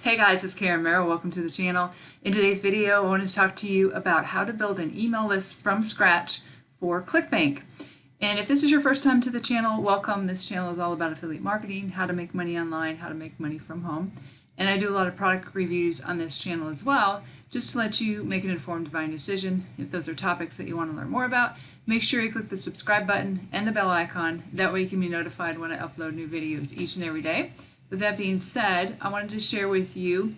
Hey guys, it's Karen Merrill. Welcome to the channel. In today's video, I want to talk to you about how to build an email list from scratch for Clickbank. And if this is your first time to the channel, welcome. This channel is all about affiliate marketing, how to make money online, how to make money from home. And I do a lot of product reviews on this channel as well, just to let you make an informed buying decision. If those are topics that you want to learn more about, make sure you click the subscribe button and the bell icon. That way you can be notified when I upload new videos each and every day. With that being said, I wanted to share with you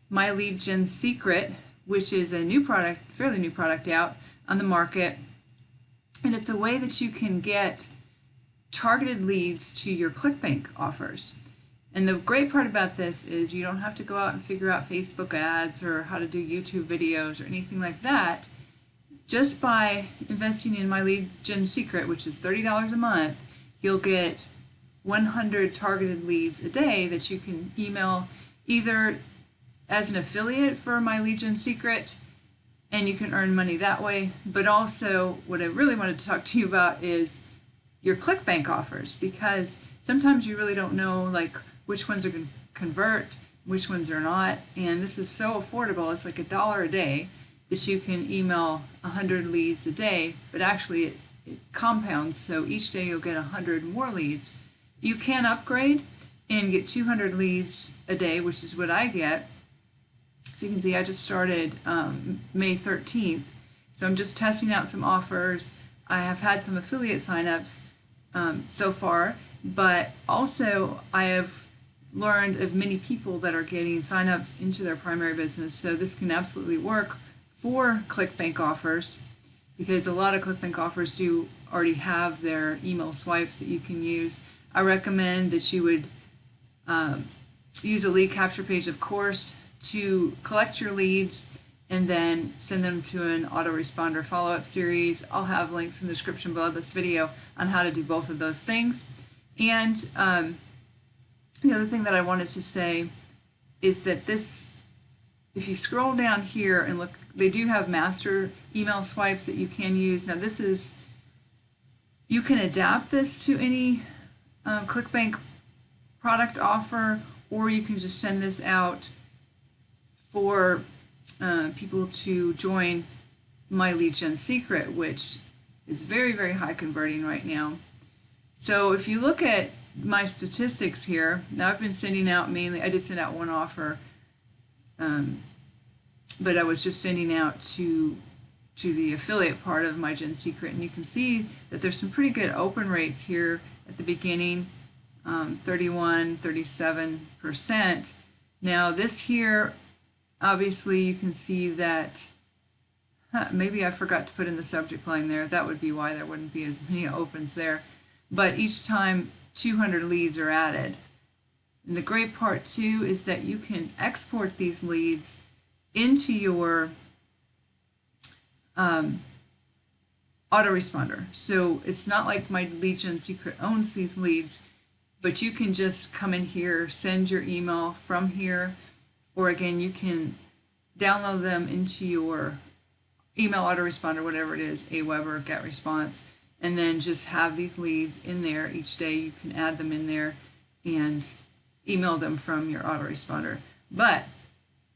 my lead gen secret, which is a new product, fairly new product out on the market. And it's a way that you can get targeted leads to your Clickbank offers. And the great part about this is you don't have to go out and figure out Facebook ads or how to do YouTube videos or anything like that. Just by investing in my lead gen secret, which is $30 a month, you'll get 100 targeted leads a day that you can email either as an affiliate for my lead gen secret, and you can earn money that way. But also, what I really wanted to talk to you about is your Clickbank offers, because sometimes you really don't know like which ones are going to convert, which ones are not. And this is so affordable. It's like $1 a day that you can email 100 leads a day, but actually it compounds. So each day you'll get 100 more leads. You can upgrade and get 200 leads a day, which is what I get. So you can see I just started May 13th. So I'm just testing out some offers. I have had some affiliate signups so far, but also I have learned of many people that are getting signups into their primary business. So this can absolutely work for Clickbank offers, because a lot of Clickbank offers do already have their email swipes that you can use. I recommend that you would use a lead capture page, of course, to collect your leads and then send them to an autoresponder follow-up series. I'll have links in the description below this video on how to do both of those things. And the other thing that I wanted to say is that this, if you scroll down here and look, they do have master email swipes that you can use. Now this is, you can adapt this to any Clickbank product offer, or you can just send this out for people to join my lead gen secret, which is very, very high converting right now. So if you look at my statistics here, now I've been sending out mainly, I did send out one offer, but I was just sending out to the affiliate part of my gen secret, and you can see that there's some pretty good open rates here at the beginning, 31, 37%. Now this here, obviously you can see that, maybe I forgot to put in the subject line there. That would be why there wouldn't be as many opens there. But each time 200 leads are added. And the great part too is that you can export these leads into your autoresponder. So it's not like my lead gen secret owns these leads, but you can just come in here, send your email from here, or again, you can download them into your email autoresponder, whatever it is, Aweber, GetResponse, and then just have these leads in there each day. You can add them in there and email them from your autoresponder. But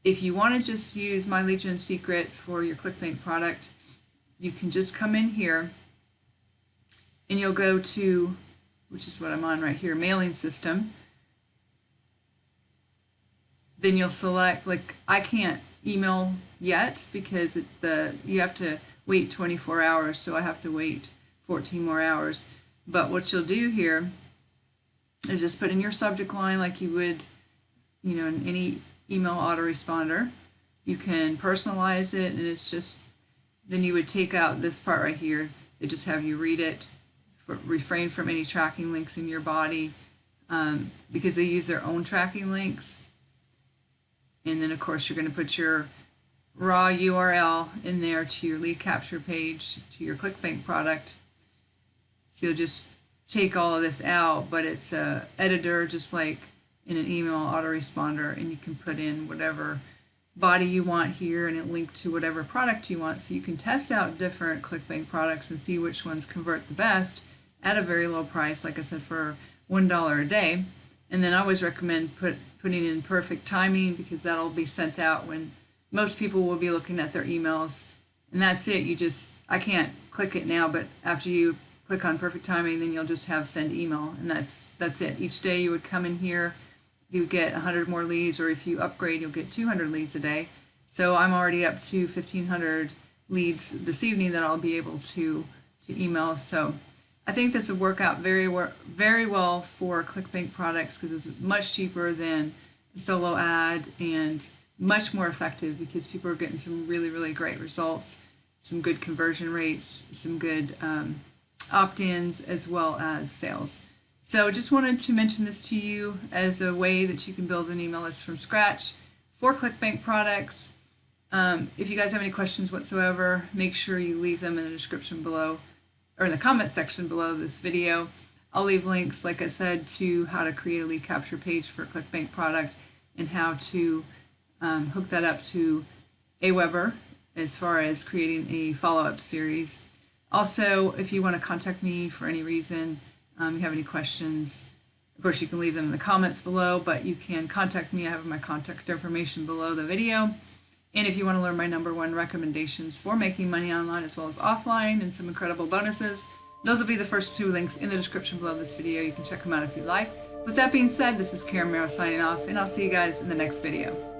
if you want to just use my lead gen secret for your Clickbank product, you can just come in here and you'll go to, which is what I'm on right here, mailing system. Then you'll select, like I can't email yet because you have to wait 24 hours, so I have to wait 14 more hours. But what you'll do here is just put in your subject line like you would, in any email autoresponder. You can personalize it, and it's just, then you would take out this part right here. They just have you read it, refrain from any tracking links in your body, because they use their own tracking links. And then of course you're going to put your raw URL in there to your lead capture page, to your Clickbank product. So you'll just take all of this out, but it's a editor just like in an email autoresponder, and you can put in whatever body you want here and it linked to whatever product you want, so you can test out different Clickbank products and see which ones convert the best at a very low price, like I said, for $1 a day. And then I always recommend put putting in perfect timing, because that'll be sent out when most people will be looking at their emails. And that's it. I can't click it now, but after you click on perfect timing, then you'll just have send email, and that's it. Each day you would come in here, you would get 100 more leads, or if you upgrade, you'll get 200 leads a day. So I'm already up to 1,500 leads this evening that I'll be able to email. So I think this would work out very well for Clickbank products, because it's much cheaper than a solo ad and much more effective, because people are getting some really great results, some good conversion rates, some good opt-ins, as well as sales. So just wanted to mention this to you as a way that you can build an email list from scratch for Clickbank products. If you guys have any questions whatsoever, make sure you leave them in the description below, or in the comment section below this video. I'll leave links, like I said, to how to create a lead capture page for a Clickbank product, and how to hook that up to Aweber as far as creating a follow-up series. Also, if you want to contact me for any reason, you have any questions, of course you can leave them in the comments below, but you can contact me. I have my contact information below the video. And if you want to learn my #1 recommendations for making money online as well as offline, and some incredible bonuses, those will be the first 2 links in the description below this video. You can check them out if you like. With that being said, this is Karen Merrill signing off, and I'll see you guys in the next video.